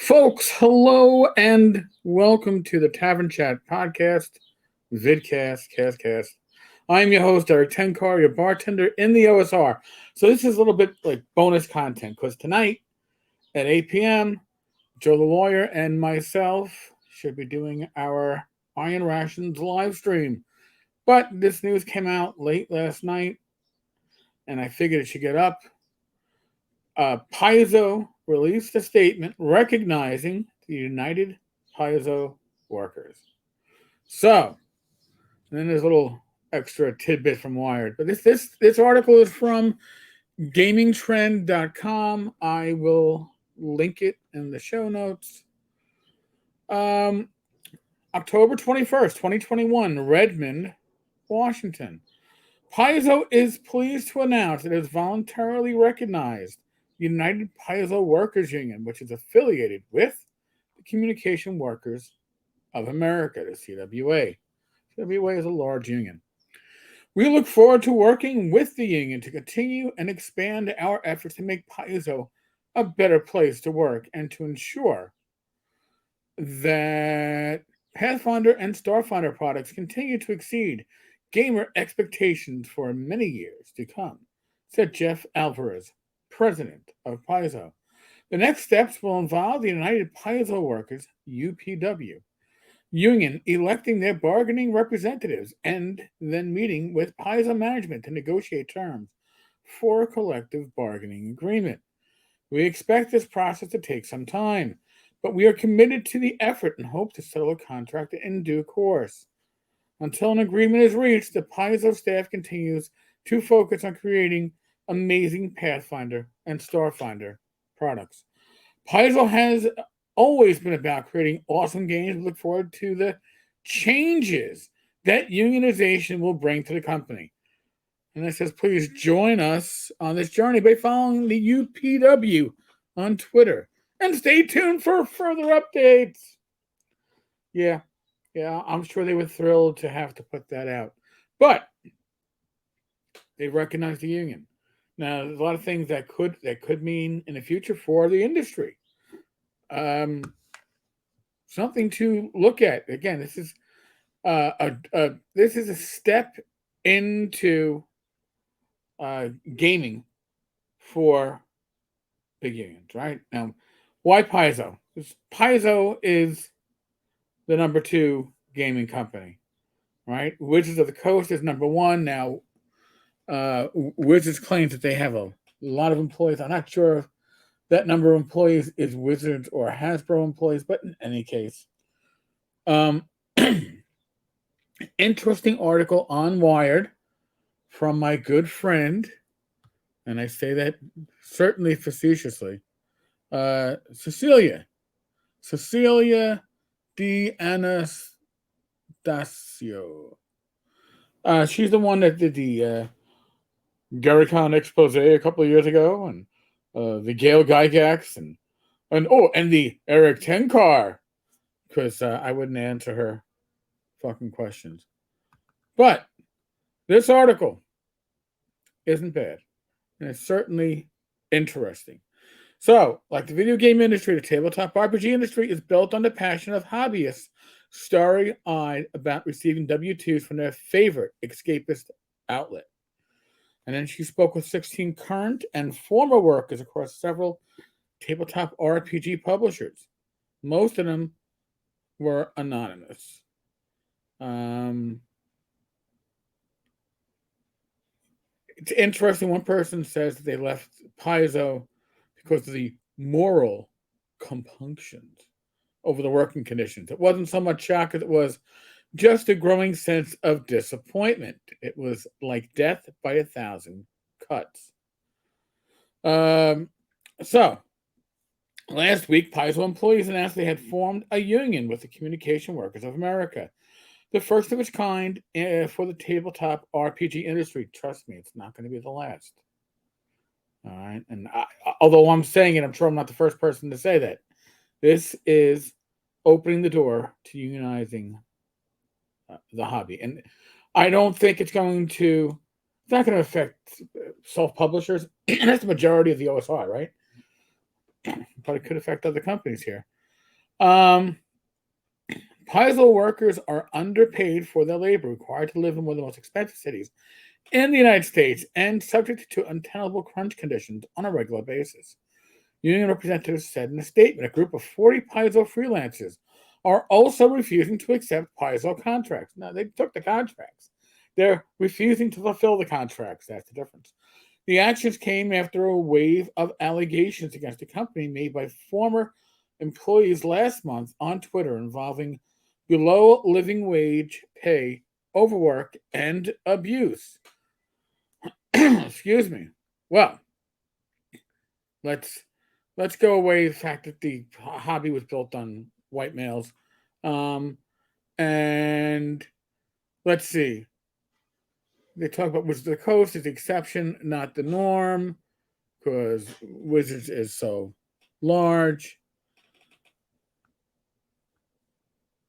Folks, hello and welcome to the Tavern Chat podcast, vidcast, cast. I'm your host, Eric Tenkar, your bartender in the OSR. So this is a little bit like bonus content because tonight at 8 p.m., Joe the Lawyer and myself should be doing our Iron Rations live stream. But this news came out late last night, and I figured it should get up. Paizo released a statement recognizing the United Paizo Workers. So, and then there's a little extra tidbit from Wired. But this article is from gamingtrend.com. I will link it in the show notes. Um, October 21st, 2021, Redmond, Washington. Paizo is pleased to announce it has voluntarily recognized United Paizo Workers Union, which is affiliated with the Communication Workers of America, the CWA. CWA is a large union. We look forward to working with the union to continue and expand our efforts to make Paizo a better place to work and to ensure that Pathfinder and Starfinder products continue to exceed gamer expectations for many years to come, said Jeff Alvarez, president of Paizo. The next steps will involve the United Paizo Workers, UPW, union electing their bargaining representatives and then meeting with Paizo management to negotiate terms for a collective bargaining agreement. We expect this process to take some time, but we are committed to the effort and hope to settle a contract in due course. Until an agreement is reached, the Paizo staff continues to focus on creating amazing Pathfinder and Starfinder products. Paizo has always been about creating awesome games. We look forward to the changes that unionization will bring to the company. And it says, please join us on this journey by following the UPW on Twitter. And stay tuned for further updates. Yeah, I'm sure they were thrilled to have to put that out. But they recognize the union. Now, there's a lot of things that could mean in the future for the industry. Something to look at. Again, this is a step into gaming for big unions, right? Now, why Paizo? Because Paizo is the number 2 gaming company, right? Wizards of the Coast is number 1 now. Wizards claims that they have a lot of employees. I'm not sure if that number of employees is Wizards or Hasbro employees, but in any case, interesting article on Wired from my good friend, and I say that certainly facetiously, Cecilia D. Anastasio. She's the one that did the Garricon expose a couple of years ago, and the Gail Gygax, and the Eric Tenkar, because I wouldn't answer her fucking questions. But this article isn't bad, and it's certainly interesting. So, like the video game industry, the tabletop RPG industry is built on the passion of hobbyists starry-eyed about receiving W-2s from their favorite escapist outlet. And then she spoke with 16 current and former workers across several tabletop RPG publishers. Most of them were anonymous. It's interesting. One person says that they left Paizo because of the moral compunctions over the working conditions. It wasn't so much shock as it was just a growing sense of disappointment. It was like death by 1,000 cuts. So, last week, Paizo employees announced they had formed a union with the Communication Workers of America, the first of its kind for the tabletop RPG industry. Trust me, it's not going to be the last. All right, and although I'm saying it, I'm sure I'm not the first person to say that. This is opening the door to unionizing the hobby, and I don't think it's not going to affect self-publishers. And that's the majority of the OSR, right? but it could affect other companies here. Um, Paizo workers are underpaid for their labor, required to live in one of the most expensive cities in the United States, and subject to untenable crunch conditions on a regular basis. Union representatives said in a statement a group of 40 Paizo freelancers are also refusing to accept Paizo contracts. Now, they took the contracts. They're refusing to fulfill the contracts. That's the difference. The actions came after a wave of allegations against the company made by former employees last month on Twitter involving below living wage pay, overwork, and abuse. Excuse me. Well, let's let's go away the fact that the hobby was built on white males, and let's see. They talk about Wizards of the Coast is the exception, not the norm, because Wizards is so large.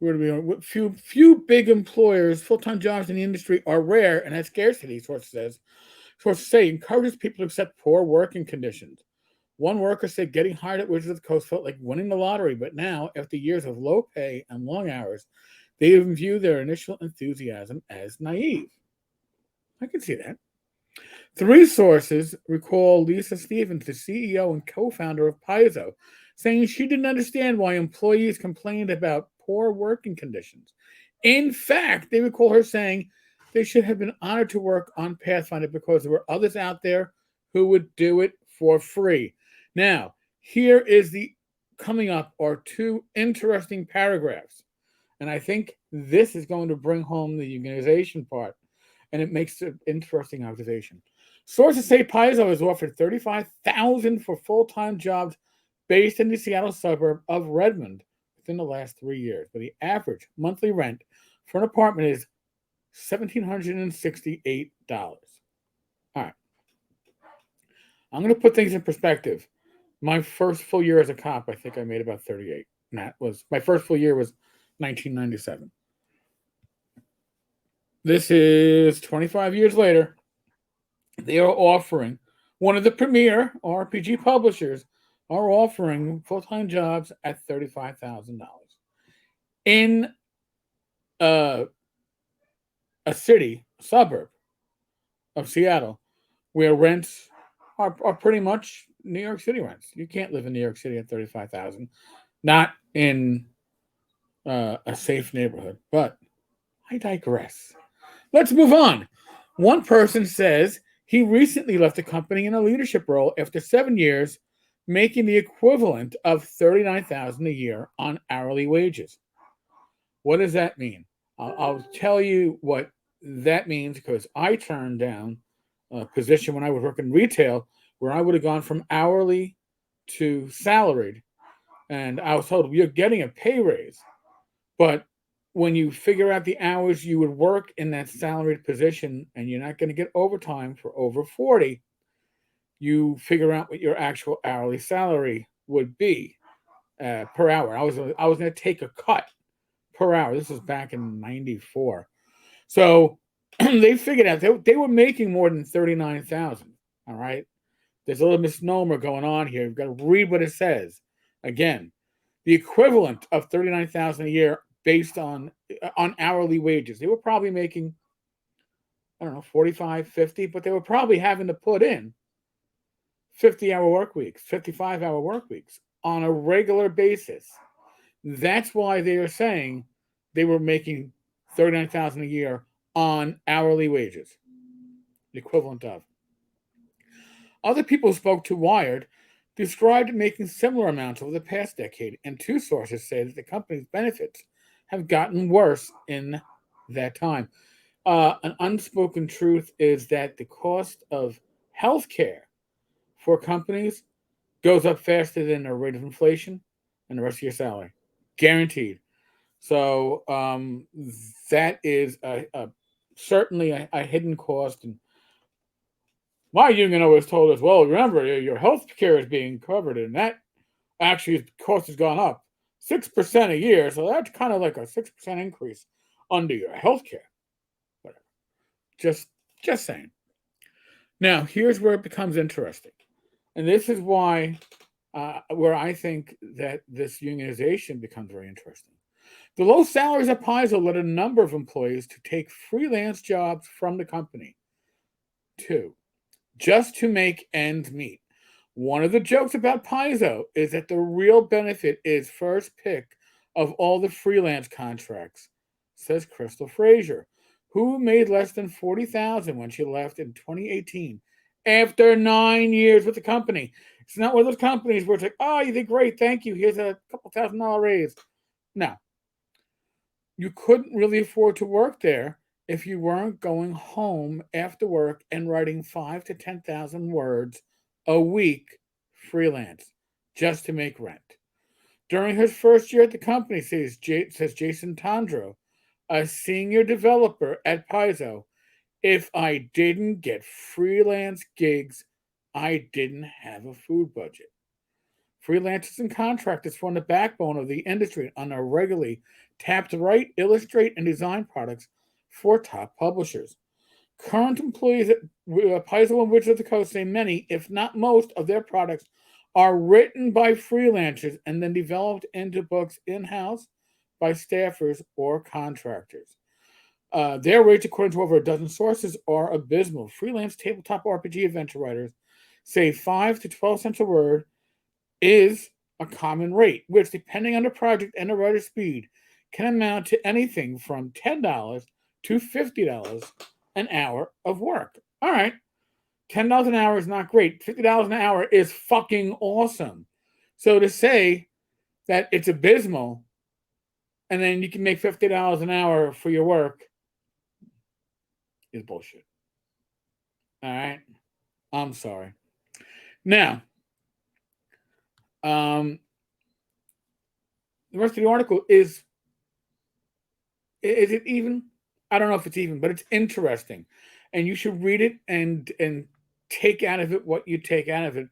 We're going to be few big employers. Full-time jobs in the industry are rare and has scarcity. Sources say encourages people to accept poor working conditions. One worker said getting hired at Wizards of the Coast felt like winning the lottery, but now, after years of low pay and long hours, they even view their initial enthusiasm as naive. I can see that. Three sources recall Lisa Stevens, the CEO and co-founder of Paizo, saying she didn't understand why employees complained about poor working conditions. In fact, they recall her saying they should have been honored to work on Pathfinder because there were others out there who would do it for free. Now, here is the coming up are two interesting paragraphs. And I think this is going to bring home the unionization part, and it makes an interesting observation. Sources say Paizo has offered $35,000 for full-time jobs based in the Seattle suburb of Redmond within the last 3 years, but the average monthly rent for an apartment is $1,768. All right. I'm going to put things in perspective. My first full year as a cop, I think I made about 38. And that was my first full year was 1997. This is 25 years later. They are offering, one of the premier RPG publishers are offering full-time jobs at $35,000 in a city, a suburb of Seattle, where rents are pretty much New York City rents. You can't live in New York City at $35,000, not in a safe neighborhood. But I digress. Let's move on. One person says he recently left the company in a leadership role after 7 years, making the equivalent of $39,000 a year on hourly wages. What does that mean? I'll tell you what that means because I turned down a position when I was working retail where I would have gone from hourly to salaried, and I was told you're getting a pay raise, but when you figure out the hours you would work in that salaried position and you're not going to get overtime for over 40, you figure out what your actual hourly salary would be per hour. I was going to take a cut per hour. This was back in '94. So they figured out they were making more than 39,000. All right. There's a little misnomer going on here. You've got to read what it says. Again, the equivalent of 39,000 a year based on hourly wages. They were probably making, I don't know, 45, 50, but they were probably having to put in 50-hour work weeks, 55-hour work weeks on a regular basis. That's why they are saying they were making 39,000 a year on hourly wages, the equivalent of. Other people who spoke to Wired described making similar amounts over the past decade, and two sources say that the company's benefits have gotten worse in that time. An unspoken truth is that the cost of health care for companies goes up faster than the rate of inflation and the rest of your salary. Guaranteed. So that is certainly a hidden cost. And my union always told us, well, remember, your health care is being covered, and that actually cost has gone up 6% a year. So that's kind of like a 6% increase under your health care. Whatever. Just saying. Now, here's where it becomes interesting. And this is why where I think that this unionization becomes very interesting. The low salaries at Paizo led a number of employees to take freelance jobs from the company. Two, just to make ends meet. One of the jokes about Paizo is that the real benefit is first pick of all the freelance contracts, says Crystal Frazier, who made less than $40,000 when she left in 2018 after 9 years with the company. It's not one of those companies where it's like, oh, you did great, thank you, here's a couple $1,000 raise. No, you couldn't really afford to work there if you weren't going home after work and writing 5 to 10,000 words a week freelance just to make rent. During his first year at the company, says Jason Tondro, a senior developer at Paizo, if I didn't get freelance gigs, I didn't have a food budget. Freelancers and contractors form the backbone of the industry and are regularly tapped to write, illustrate, and design products for top publishers. Current employees at Paizo and Wizards of the Coast say many, if not most, of their products are written by freelancers and then developed into books in-house by staffers or contractors. Their rates, according to over a dozen sources, are abysmal. Freelance tabletop RPG adventure writers say 5 to 12 cents a word is a common rate, which, depending on the project and the writer's speed, can amount to anything from $10 to $50 an hour of work. All right, $10 an hour is not great. $50 an hour is fucking awesome. So to say that it's abysmal and then you can make $50 an hour for your work is bullshit. All right, I'm sorry. Now, the rest of the article is it even? I don't know if it's even, but it's interesting, and you should read it and take out of it what you take out of it.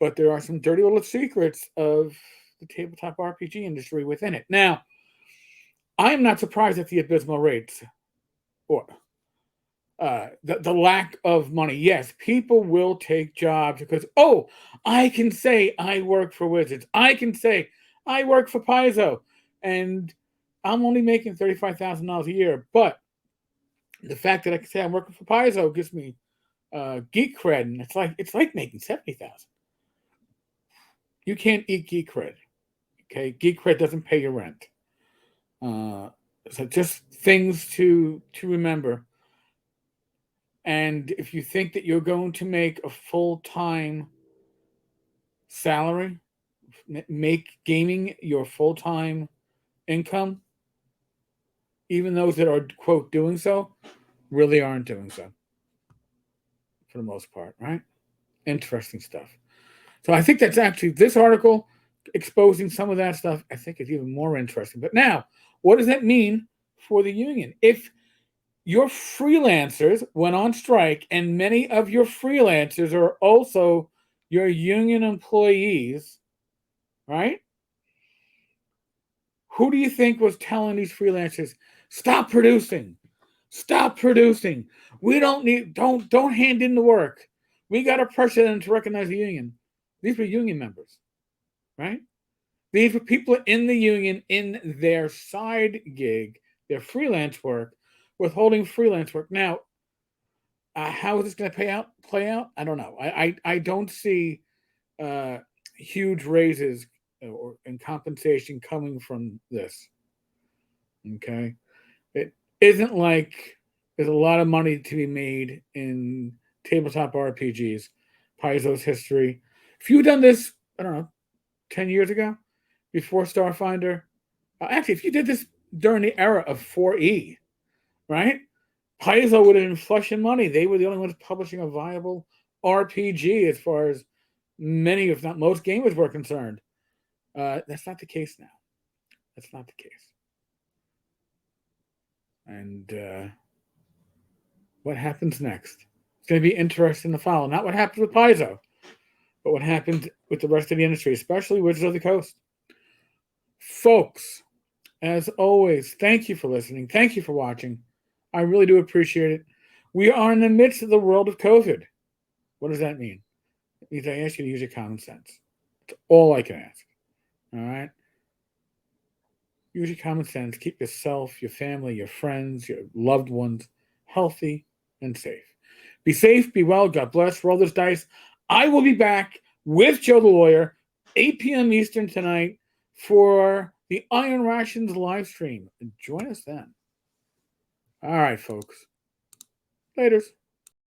But there are some dirty little secrets of the tabletop RPG industry within it. Now, I am not surprised at the abysmal rates or the lack of money. Yes, people will take jobs because, oh, I can say I work for Wizards. I can say I work for Paizo, and I'm only making $35,000 a year. But the fact that I can say I'm working for Paizo gives me geek cred, and it's like making $70,000. You can't eat geek cred. Okay, geek cred doesn't pay your rent. So just things to remember. And if you think that you're going to make a full-time salary, make gaming your full-time income, even those that are, quote, doing so, really aren't doing so for the most part, right? Interesting stuff. So I think that's actually this article exposing some of that stuff, I think is even more interesting. But now, what does that mean for the union? If your freelancers went on strike, and many of your freelancers are also your union employees, right? Who do you think was telling these freelancers, stop producing? Stop producing. We don't hand in the work. We got to pressure them to recognize the union. These were union members, right? These were people in the union in their side gig, their freelance work, withholding freelance work. Now, how is this going to play out? I don't know. I don't see huge raises or in compensation coming from this. Okay, it isn't like there's a lot of money to be made in tabletop RPGs. Paizo's history. If you had done this, I don't know, 10 years ago, before Starfinder, actually, if you did this during the era of 4E, right? Paizo would have been flushing money. They were the only ones publishing a viable RPG as far as many, if not most, gamers were concerned. That's not the case now. That's not the case. And what happens next? It's going to be interesting to follow. Not what happens with Paizo, but what happens with the rest of the industry, especially Wizards of the Coast. Folks, as always, thank you for listening. Thank you for watching. I really do appreciate it. We are in the midst of the world of COVID. What does that mean? It means I ask you to use your common sense. That's all I can ask. All right? Use your common sense. Keep yourself, your family, your friends, your loved ones healthy and safe. Be safe, be well, God bless. Roll this dice. I will be back with Joe the Lawyer, 8 p.m. Eastern tonight for the Iron Rations live stream. Join us then. All right, folks. Laters.